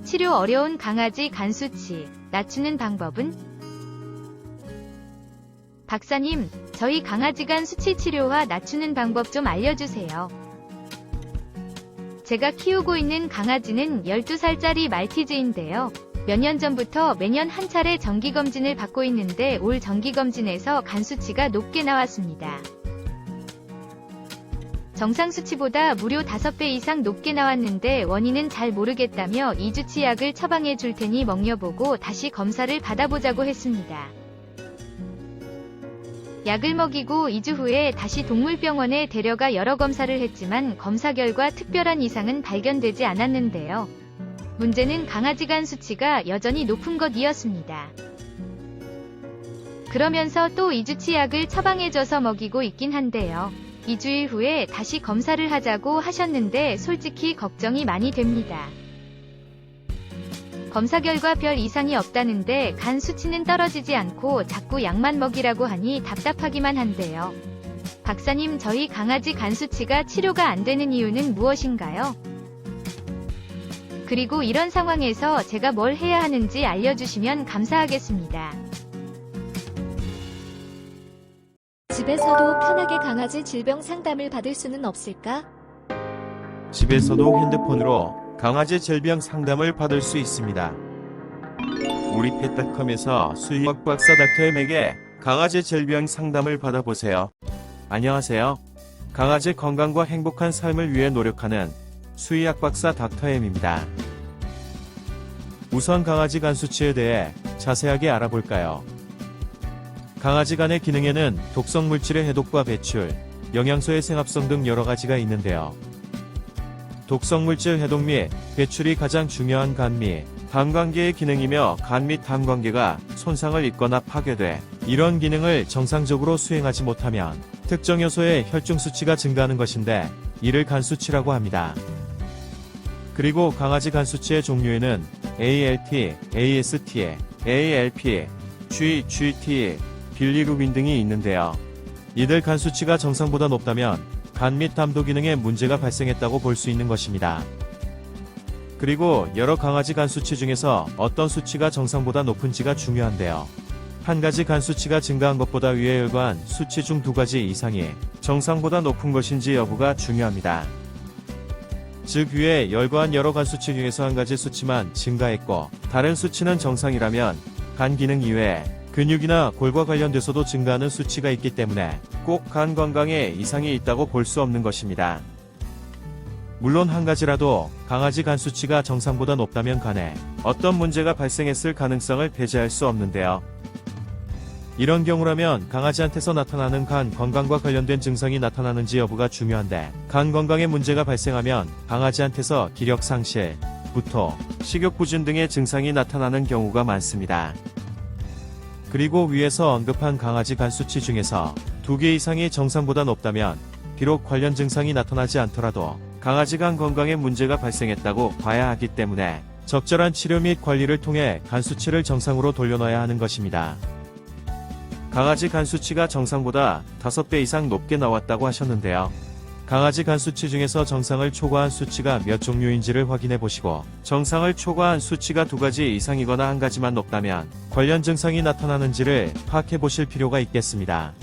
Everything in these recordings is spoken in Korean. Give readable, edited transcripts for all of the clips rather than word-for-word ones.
치료 어려운 강아지 간 수치 낮추는 방법은? 박사님, 저희 강아지 간 수치 치료와 낮추는 방법 좀 알려주세요. 제가 키우고 있는 강아지는 12살짜리 말티즈인데요. 몇 년 전부터 매년 한 차례 정기검진을 받고 있는데 올 정기검진에서 간 수치가 높게 나왔습니다. 정상 수치보다 무려 5배 이상 높게 나왔는데 원인은 잘 모르겠다며 2주치 약을 처방해 줄 테니 먹여보고 다시 검사를 받아보자고 했습니다. 약을 먹이고 2주 후에 다시 동물병원에 데려가 여러 검사를 했지만 검사 결과 특별한 이상은 발견되지 않았는데요. 문제는 강아지 간 수치가 여전히 높은 것이었습니다. 그러면서 또 2주치 약을 처방해줘서 먹이고 있긴 한데요. 2주일 후에 다시 검사를 하자고 하셨는데 솔직히 걱정이 많이 됩니다. 검사 결과 별 이상이 없다는데 간 수치는 떨어지지 않고 자꾸 약만 먹이라고 하니 답답하기만 한데요. 박사님, 저희 강아지 간 수치가 치료가 안 되는 이유는 무엇인가요? 그리고 이런 상황에서 제가 뭘 해야 하는지 알려주시면 감사하겠습니다. 집에서도 편하게 강아지 질병 상담을 받을 수는 없을까? 집에서도 핸드폰으로 강아지 질병 상담을 받을 수 있습니다. 우리 펫닷컴에서 수의학 박사 닥터엠에게 강아지 질병 상담을 받아보세요. 안녕하세요. 강아지 건강과 행복한 삶을 위해 노력하는 수의학 박사 닥터엠입니다. 우선 강아지 간 수치에 대해 자세하게 알아볼까요? 강아지 간의 기능에는 독성 물질의 해독과 배출, 영양소의 생합성 등 여러 가지가 있는데요. 독성 물질 해독 및 배출이 가장 중요한 간 및 담 관계의 기능이며 간 및 담 관계가 손상을 입거나 파괴돼 이런 기능을 정상적으로 수행하지 못하면 특정 요소의 혈중 수치가 증가하는 것인데 이를 간 수치라고 합니다. 그리고 강아지 간 수치의 종류에는 ALT, AST, ALP, GGT, 빌리루빈 등이 있는데요. 이들 간 수치가 정상보다 높다면 간 및 담도 기능에 문제가 발생했다고 볼 수 있는 것입니다. 그리고 여러 강아지 간 수치 중에서 어떤 수치가 정상보다 높은지가 중요한데요. 한 가지 간 수치가 증가한 것보다 위에 열관 수치 중 2가지 이상이 정상보다 높은 것인지 여부가 중요합니다. 즉 위에 열거한 여러 간 수치 중에서 한 가지 수치만 증가했고 다른 수치는 정상이라면 간 기능 이외에 근육이나 골과 관련돼서도 증가하는 수치가 있기 때문에 꼭 간 건강에 이상이 있다고 볼 수 없는 것입니다. 물론 한 가지라도 강아지 간 수치가 정상보다 높다면 간에 어떤 문제가 발생했을 가능성을 배제할 수 없는데요. 이런 경우라면 강아지한테서 나타나는 간 건강과 관련된 증상이 나타나는지 여부가 중요한데 간 건강에 문제가 발생하면 강아지한테서 기력 상실, 구토, 식욕 부진 등의 증상이 나타나는 경우가 많습니다. 그리고 위에서 언급한 강아지 간 수치 중에서 2개 이상이 정상보다 높다면 비록 관련 증상이 나타나지 않더라도 강아지 간 건강에 문제가 발생했다고 봐야 하기 때문에 적절한 치료 및 관리를 통해 간 수치를 정상으로 돌려놔야 하는 것입니다. 강아지 간 수치가 정상보다 5배 이상 높게 나왔다고 하셨는데요. 강아지 간 수치 중에서 정상을 초과한 수치가 몇 종류인지를 확인해 보시고 정상을 초과한 수치가 2가지 이상이거나 한 가지만 높다면 관련 증상이 나타나는지를 파악해 보실 필요가 있겠습니다.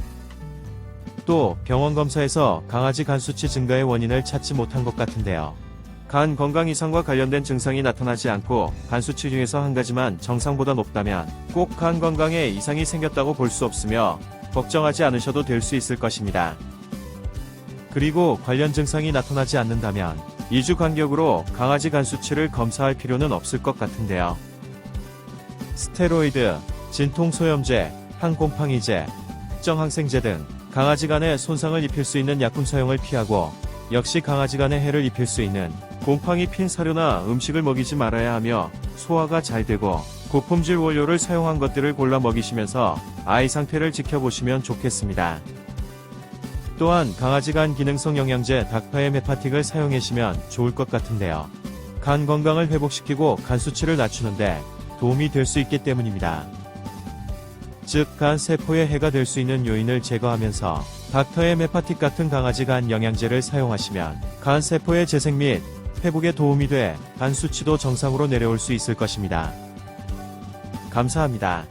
또 병원 검사에서 강아지 간 수치 증가의 원인을 찾지 못한 것 같은데요. 간 건강 이상과 관련된 증상이 나타나지 않고 간 수치 중에서 한 가지만 정상보다 높다면 꼭 간 건강에 이상이 생겼다고 볼 수 없으며 걱정하지 않으셔도 될 수 있을 것입니다. 그리고 관련 증상이 나타나지 않는다면 2주 간격으로 강아지 간 수치를 검사할 필요는 없을 것 같은데요. 스테로이드, 진통소염제, 항곰팡이제, 특정 항생제 등 강아지 간에 손상을 입힐 수 있는 약품 사용을 피하고 역시 강아지 간에 해를 입힐 수 있는 곰팡이 핀 사료나 음식을 먹이지 말아야 하며 소화가 잘 되고 고품질 원료를 사용한 것들을 골라 먹이시면서 아이 상태를 지켜보시면 좋겠습니다. 또한 강아지 간 기능성 영양제 닥터엠 헤파틱을 사용하시면 좋을 것 같은데요. 간 건강을 회복시키고 간 수치를 낮추는데 도움이 될 수 있기 때문입니다. 즉 간 세포에 해가 될 수 있는 요인을 제거하면서 닥터엠 헤파틱 같은 강아지 간 영양제를 사용하시면 간 세포의 재생 및 회복에 도움이 돼 간 수치도 정상으로 내려올 수 있을 것입니다. 감사합니다.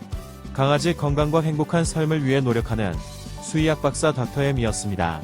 강아지 건강과 행복한 삶을 위해 노력하는 수의학 박사 닥터 M이었습니다.